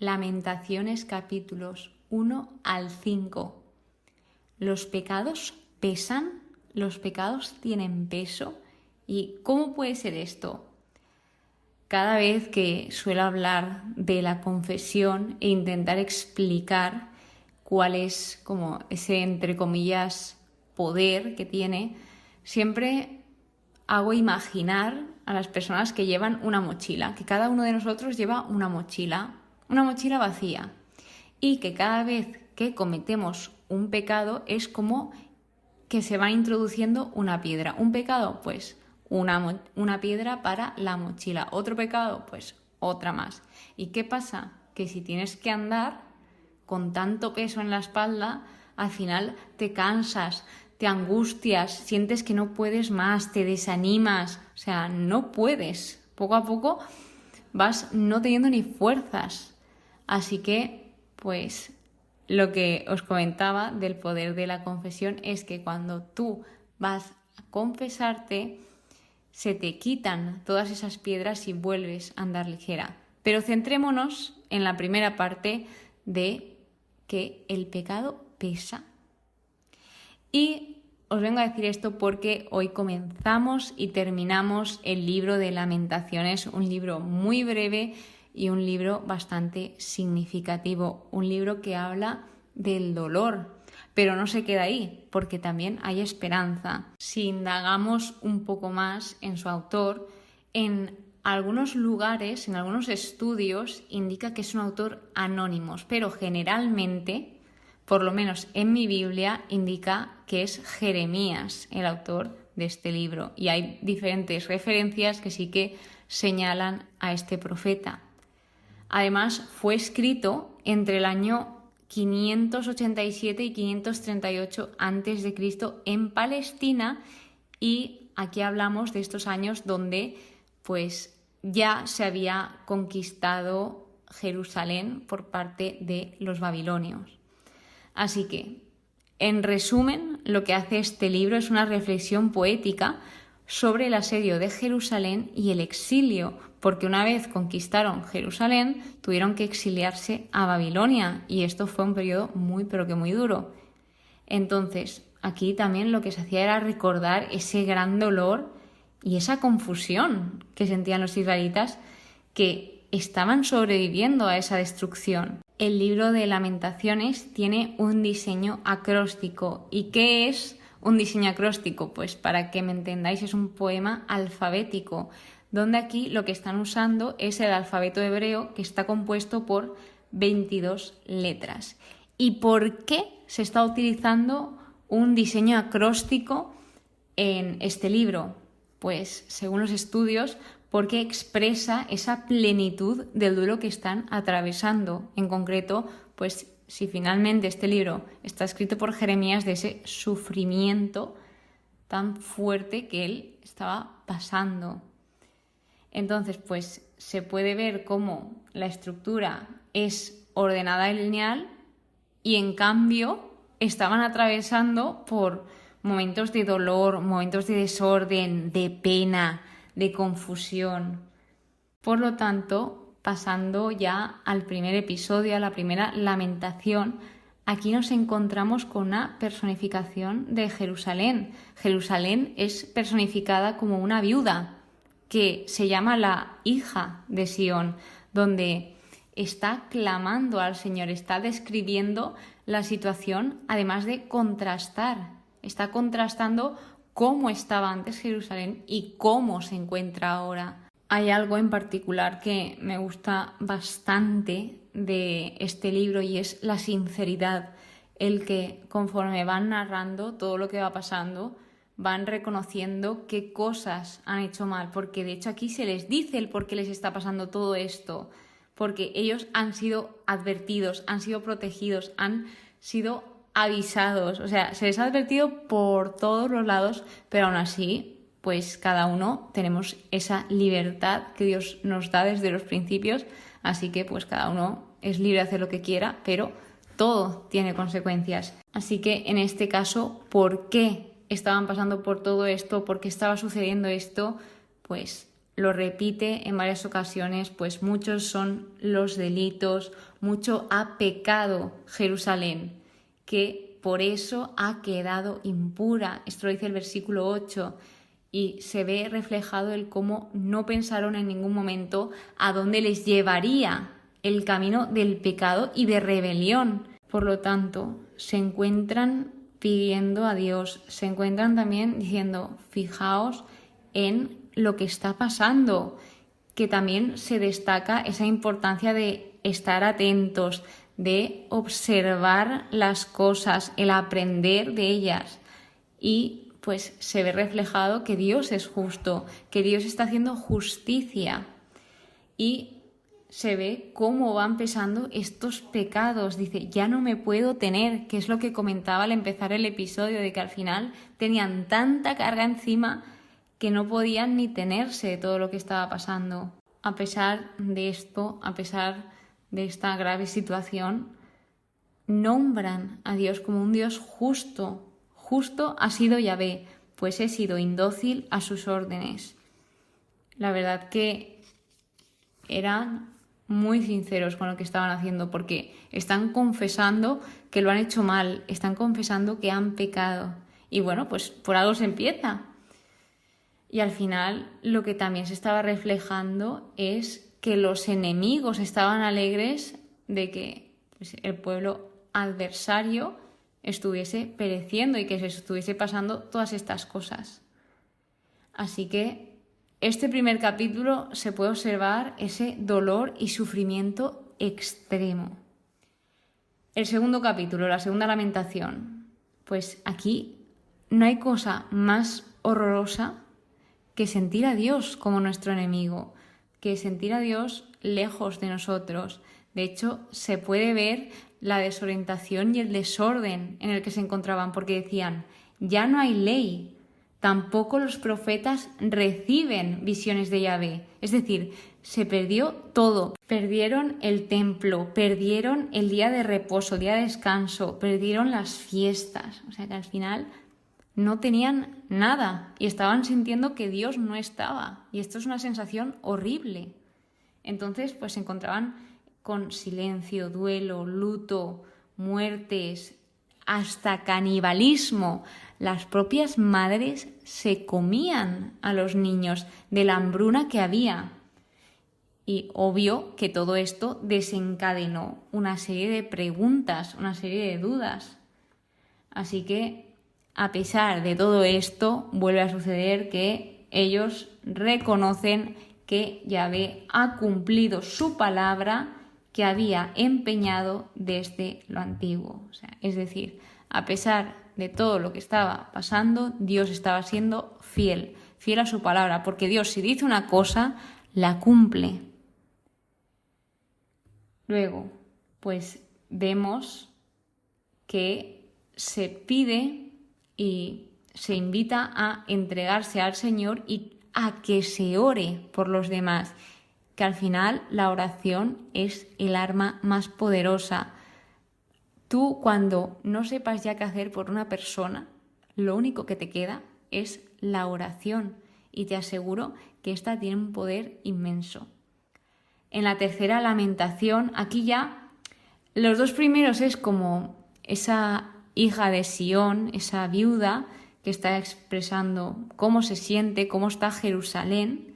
Lamentaciones capítulos 1 al 5. ¿Los pecados pesan? ¿Los pecados tienen peso? ¿Y cómo puede ser esto? Cada vez que suelo hablar de la confesión e intentar explicar cuál es como ese, entre comillas, poder que tiene, siempre hago imaginar a las personas que llevan una mochila, que cada uno de nosotros lleva una mochila vacía, y que cada vez que cometemos un pecado es como que se va introduciendo una piedra. Un pecado, pues una piedra para la mochila. Otro pecado, pues otra más. ¿Y qué pasa? Que si tienes que andar con tanto peso en la espalda, al final te cansas, te angustias, sientes que no puedes más, te desanimas, o sea, no puedes. Poco a poco vas no teniendo ni fuerzas. Así que, pues, lo que os comentaba del poder de la confesión es que cuando tú vas a confesarte, se te quitan todas esas piedras y vuelves a andar ligera. Pero centrémonos en la primera parte de que el pecado pesa. Y os vengo a decir esto porque hoy comenzamos y terminamos el libro de Lamentaciones, un libro muy breve y un libro bastante significativo, un libro que habla del dolor, pero no se queda ahí, porque también hay esperanza. Si indagamos un poco más en su autor, en algunos lugares, en algunos estudios, indica que es un autor anónimo, pero generalmente, por lo menos en mi Biblia, indica que es Jeremías el autor de este libro. Y hay diferentes referencias que sí que señalan a este profeta. Además, fue escrito entre el año 587 y 538 a.C. en Palestina, y aquí hablamos de estos años donde pues ya se había conquistado Jerusalén por parte de los babilonios. Así que, en resumen, lo que hace este libro es una reflexión poética sobre el asedio de Jerusalén y el exilio, porque una vez conquistaron Jerusalén, tuvieron que exiliarse a Babilonia, y esto fue un periodo muy, pero que muy duro. Entonces, aquí también lo que se hacía era recordar ese gran dolor y esa confusión que sentían los israelitas, que estaban sobreviviendo a esa destrucción. El libro de Lamentaciones tiene un diseño acróstico. ¿Y qué es un diseño acróstico? Pues para que me entendáis, es un poema alfabético, donde aquí lo que están usando es el alfabeto hebreo, que está compuesto por 22 letras. ¿Y por qué se está utilizando un diseño acróstico en este libro? Pues, según los estudios, porque expresa esa plenitud del duelo que están atravesando. En concreto, pues si finalmente este libro está escrito por Jeremías, de ese sufrimiento tan fuerte que él estaba pasando. Entonces, pues se puede ver cómo la estructura es ordenada y lineal, y en cambio estaban atravesando por momentos de dolor, momentos de desorden, de pena, de confusión. Por lo tanto, pasando ya al primer episodio, a la primera lamentación, aquí nos encontramos con una personificación de Jerusalén. Jerusalén es personificada como una viuda, que se llama la hija de Sión, donde está clamando al Señor, está describiendo la situación, además de contrastar. Está contrastando cómo estaba antes Jerusalén y cómo se encuentra ahora. Hay algo en particular que me gusta bastante de este libro, y es la sinceridad. El que conforme van narrando todo lo que va pasando, van reconociendo qué cosas han hecho mal, porque de hecho aquí se les dice el por qué les está pasando todo esto, porque ellos han sido advertidos, han sido protegidos, han sido avisados, o sea, se les ha advertido por todos los lados, pero aún así, pues cada uno tenemos esa libertad que Dios nos da desde los principios, así que pues cada uno es libre de hacer lo que quiera, pero todo tiene consecuencias. Así que en este caso, ¿por qué estaban pasando por todo esto? ¿Por qué estaba sucediendo esto? Pues lo repite en varias ocasiones, pues muchos son los delitos, mucho ha pecado Jerusalén, que por eso ha quedado impura. Esto lo dice el versículo 8, y se ve reflejado el cómo no pensaron en ningún momento a dónde les llevaría el camino del pecado y de rebelión. Por lo tanto, se encuentran pidiendo a Dios, se encuentran también diciendo, fijaos en lo que está pasando, que también se destaca esa importancia de estar atentos, de observar las cosas, el aprender de ellas, y pues se ve reflejado que Dios es justo, que Dios está haciendo justicia, y se ve cómo van pesando estos pecados. Dice, ya no me puedo tener, que es lo que comentaba al empezar el episodio, de que al final tenían tanta carga encima que no podían ni tenerse de todo lo que estaba pasando. A pesar de esto, a pesar de esta grave situación, nombran a Dios como un Dios justo. Justo ha sido Yahvé, pues he sido indócil a sus órdenes. La verdad que eran muy sinceros con lo que estaban haciendo, porque están confesando que lo han hecho mal, están confesando que han pecado. Y bueno, pues por algo se empieza. Y al final lo que también se estaba reflejando es que los enemigos estaban alegres de que pues, el pueblo adversario estuviese pereciendo y que se estuviese pasando todas estas cosas. Así que este primer capítulo se puede observar ese dolor y sufrimiento extremo. El segundo capítulo, la segunda lamentación, pues aquí no hay cosa más horrorosa que sentir a Dios como nuestro enemigo, que sentir a Dios lejos de nosotros. De hecho, se puede ver la desorientación y el desorden en el que se encontraban, porque decían, ya no hay ley, tampoco los profetas reciben visiones de Yahvé. Es decir, se perdió todo. Perdieron el templo, perdieron el día de reposo, el día de descanso, perdieron las fiestas. O sea que al final no tenían nada y estaban sintiendo que Dios no estaba. Y esto es una sensación horrible. Entonces, pues se encontraban con silencio, duelo, luto, muertes, hasta canibalismo. Las propias madres se comían a los niños de la hambruna que había. Y obvio que todo esto desencadenó una serie de preguntas, una serie de dudas. Así que, a pesar de todo esto, vuelve a suceder que ellos reconocen que Yahvé ha cumplido su palabra que había empeñado desde lo antiguo. O sea, es decir, a pesar de todo lo que estaba pasando, Dios estaba siendo fiel, fiel a su palabra, porque Dios, si dice una cosa, la cumple. Luego, pues vemos que se pide y se invita a entregarse al Señor y a que se ore por los demás, que al final la oración es el arma más poderosa. Tú, cuando no sepas ya qué hacer por una persona, lo único que te queda es la oración, y te aseguro que esta tiene un poder inmenso. En la tercera lamentación, aquí ya los dos primeros es como esa hija de Sión, esa viuda que está expresando cómo se siente, cómo está Jerusalén,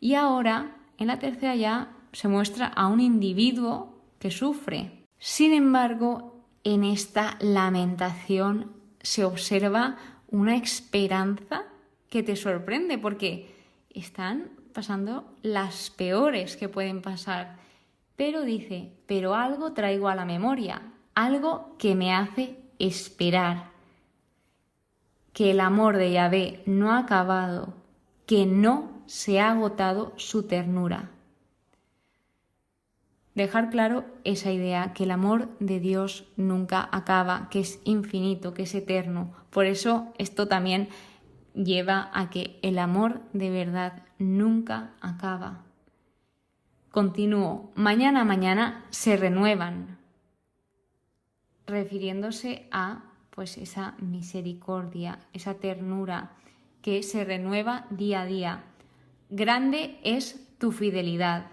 y ahora en la tercera ya se muestra a un individuo que sufre. Sin embargo, en esta lamentación se observa una esperanza que te sorprende, porque están pasando las peores que pueden pasar. Pero dice, pero algo traigo a la memoria, algo que me hace esperar. Que el amor de Yahvé no ha acabado, que no se ha agotado su ternura. Dejar claro esa idea, que el amor de Dios nunca acaba, que es infinito, que es eterno. Por eso esto también lleva a que el amor de verdad nunca acaba. Continúo, mañana se renuevan, refiriéndose a pues esa misericordia, esa ternura que se renueva día a día. grande es tu fidelidad.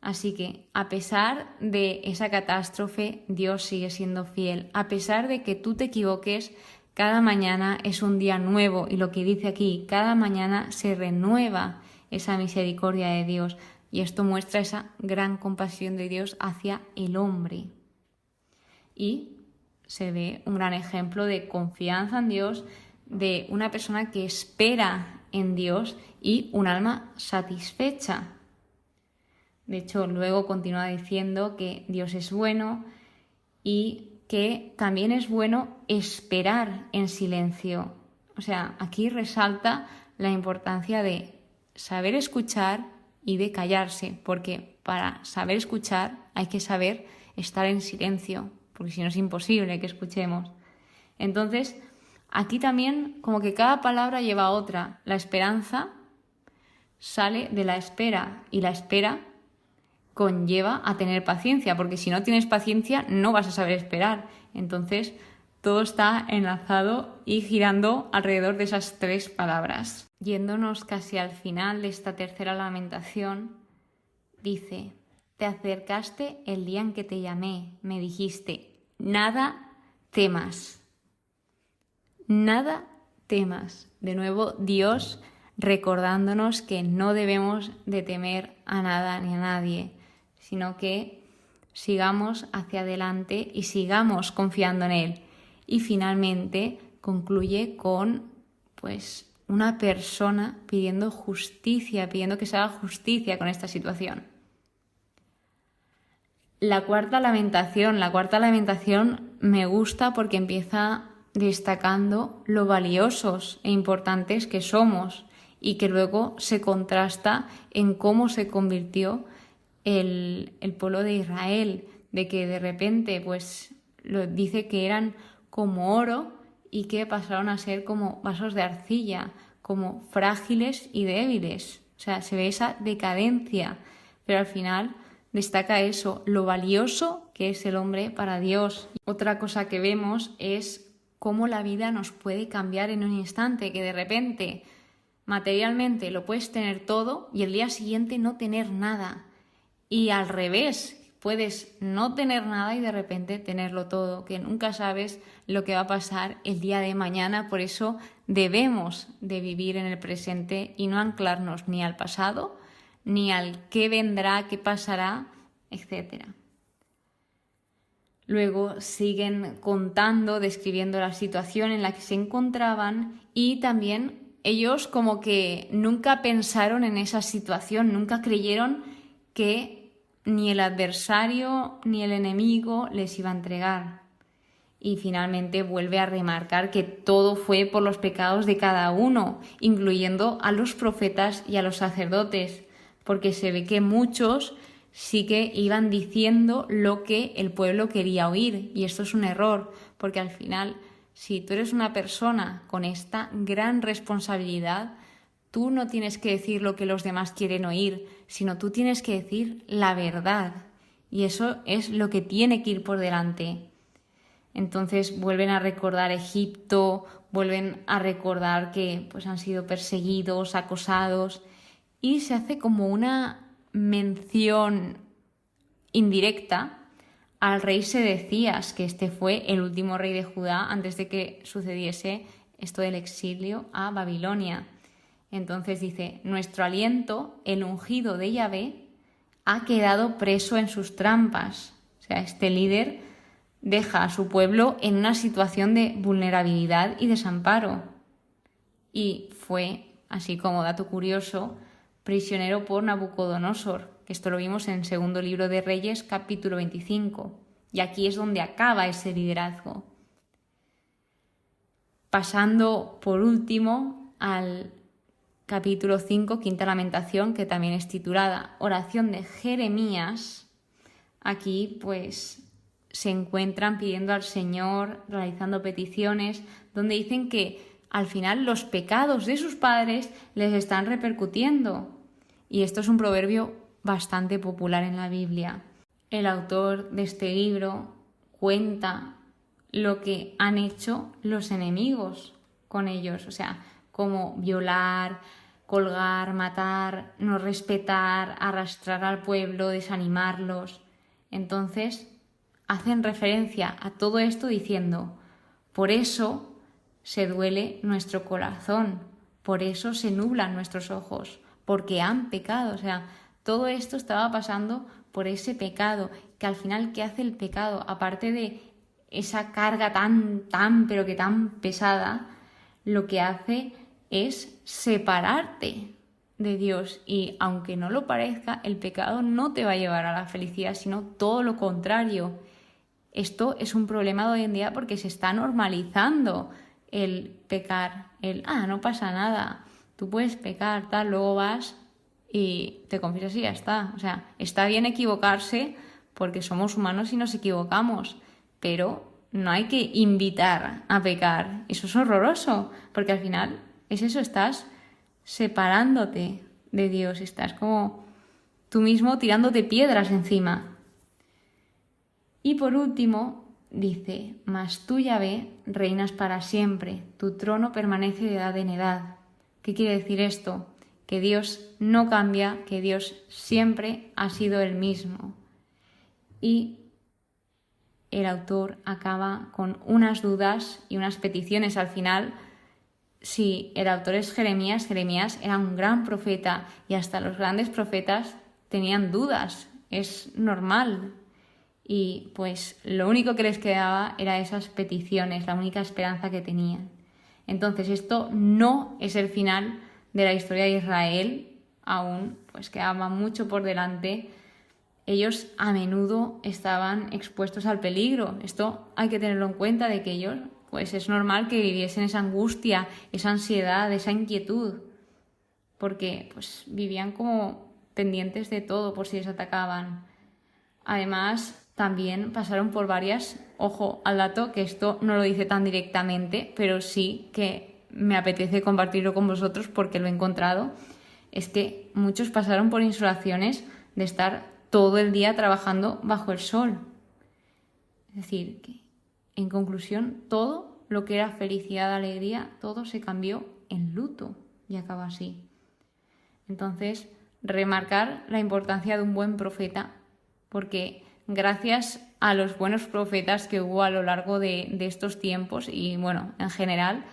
Así que, a pesar de esa catástrofe, Dios sigue siendo fiel. A pesar de que tú te equivoques, cada mañana es un día nuevo. Y lo que dice aquí, cada mañana se renueva esa misericordia de Dios. Y esto muestra esa gran compasión de Dios hacia el hombre. Y se ve un gran ejemplo de confianza en Dios, de una persona que espera en Dios y un alma satisfecha. De hecho, luego continúa diciendo que Dios es bueno y que también es bueno esperar en silencio. O sea, aquí resalta la importancia de saber escuchar y de callarse, porque para saber escuchar hay que saber estar en silencio, porque si no es imposible que escuchemos. Entonces, aquí también como que cada palabra lleva a otra. La esperanza sale de la espera y la espera conlleva a tener paciencia, porque si no tienes paciencia no vas a saber esperar. Entonces, todo está enlazado y girando alrededor de esas tres palabras. Yéndonos casi al final de esta tercera lamentación, dice: te acercaste el día en que te llamé, me dijiste, nada temas. Nada temas. De nuevo, Dios recordándonos que no debemos de temer a nada ni a nadie, sino que sigamos hacia adelante y sigamos confiando en Él. Y finalmente concluye con una persona pidiendo justicia, pidiendo que se haga justicia con esta situación. La cuarta lamentación me gusta porque empieza destacando lo valiosos e importantes que somos y que luego se contrasta en cómo se convirtió el pueblo de Israel, de que de repente dice que eran como oro y que pasaron a ser como vasos de arcilla, como frágiles y débiles. O sea, se ve esa decadencia, pero al final destaca eso, lo valioso que es el hombre para Dios. Otra cosa que vemos es cómo la vida nos puede cambiar en un instante, que de repente materialmente lo puedes tener todo y el día siguiente no tener nada. Y al revés, puedes no tener nada y de repente tenerlo todo, que nunca sabes lo que va a pasar el día de mañana. Por eso debemos de vivir en el presente y no anclarnos ni al pasado, ni al qué vendrá, qué pasará, etc. Luego siguen contando, describiendo la situación en la que se encontraban y también ellos como que nunca pensaron en esa situación, nunca creyeron que ni el adversario ni el enemigo les iba a entregar. Y finalmente vuelve a remarcar que todo fue por los pecados de cada uno, incluyendo a los profetas y a los sacerdotes, porque se ve que muchos sí que iban diciendo lo que el pueblo quería oír, y esto es un error, porque al final, si tú eres una persona con esta gran responsabilidad, tú no tienes que decir lo que los demás quieren oír, sino tú tienes que decir la verdad, y eso es lo que tiene que ir por delante. Entonces vuelven a recordar Egipto, vuelven a recordar que han sido perseguidos, acosados, y se hace como una mención indirecta al rey Sedecías, que este fue el último rey de Judá antes de que sucediese esto del exilio a Babilonia. Entonces dice: nuestro aliento, el ungido de Yahvé, ha quedado preso en sus trampas. O sea, este líder deja a su pueblo en una situación de vulnerabilidad y desamparo. Y fue, así como dato curioso, prisionero por Nabucodonosor, que esto lo vimos en el segundo libro de Reyes, capítulo 25. Y aquí es donde acaba ese liderazgo. Pasando por último al capítulo 5, quinta lamentación, que también es titulada Oración de Jeremías. Aquí se encuentran pidiendo al Señor, realizando peticiones, donde dicen que al final los pecados de sus padres les están repercutiendo. Y esto es un proverbio bastante popular en la Biblia. El autor de este libro cuenta lo que han hecho los enemigos con ellos, o sea, como violar, colgar, matar, no respetar, arrastrar al pueblo, desanimarlos. Entonces hacen referencia a todo esto diciendo, por eso se duele nuestro corazón, por eso se nublan nuestros ojos, porque han pecado. O sea, todo esto estaba pasando por ese pecado, que al final, ¿qué hace el pecado? Aparte de esa carga pero que tan pesada, lo que hace es separarte de Dios. Y aunque no lo parezca, el pecado no te va a llevar a la felicidad, sino todo lo contrario. Esto es un problema de hoy en día porque se está normalizando el pecar, no pasa nada, tú puedes pecar, tal, luego vas y te confiesas y ya está. O sea, está bien equivocarse porque somos humanos y nos equivocamos, pero no hay que invitar a pecar. Eso es horroroso, porque al final es eso, estás separándote de Dios, estás como tú mismo tirándote piedras encima. Y por último, dice, mas tú, Yahvé, reinas para siempre, tu trono permanece de edad en edad. ¿Qué quiere decir esto? Que Dios no cambia, que Dios siempre ha sido el mismo. Y el autor acaba con unas dudas y unas peticiones al final. Si el autor es Jeremías, Jeremías era un gran profeta y hasta los grandes profetas tenían dudas, es normal. Y pues lo único que les quedaba era esas peticiones, la única esperanza que tenían. Entonces esto no es el final de la historia de Israel, aún pues quedaba mucho por delante. Ellos a menudo estaban expuestos al peligro. Esto hay que tenerlo en cuenta, de que ellos pues es normal que viviesen esa angustia, esa ansiedad, esa inquietud, porque pues vivían como pendientes de todo por si les atacaban. Además, también pasaron por varias, ojo al dato, que esto no lo dice tan directamente, pero sí que me apetece compartirlo con vosotros porque lo he encontrado, es que muchos pasaron por insolaciones de estar todo el día trabajando bajo el sol. Es decir, que en conclusión, todo lo que era felicidad, alegría, todo se cambió en luto y acaba así. Entonces, remarcar la importancia de un buen profeta, porque gracias a los buenos profetas que hubo a lo largo de estos tiempos y bueno, en general,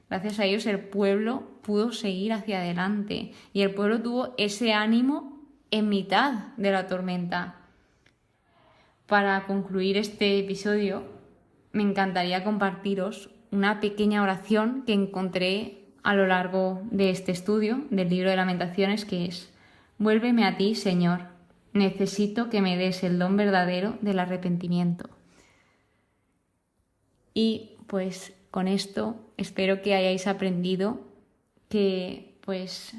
gracias a ellos el pueblo pudo seguir hacia adelante y el pueblo tuvo ese ánimo en mitad de la tormenta. Para concluir este episodio, me encantaría compartiros una pequeña oración que encontré a lo largo de este estudio del libro de Lamentaciones, que es: vuélveme a ti, Señor. Necesito que me des el don verdadero del arrepentimiento. Y pues con esto espero que hayáis aprendido, que pues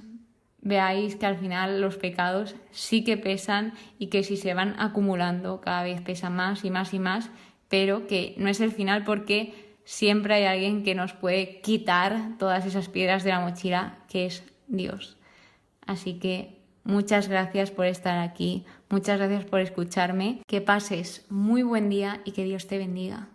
veáis que al final los pecados sí que pesan y que si se van acumulando cada vez pesan más y más y más, pero que no es el final porque siempre hay alguien que nos puede quitar todas esas piedras de la mochila, que es Dios. Así que muchas gracias por estar aquí, muchas gracias por escucharme, que pases muy buen día y que Dios te bendiga.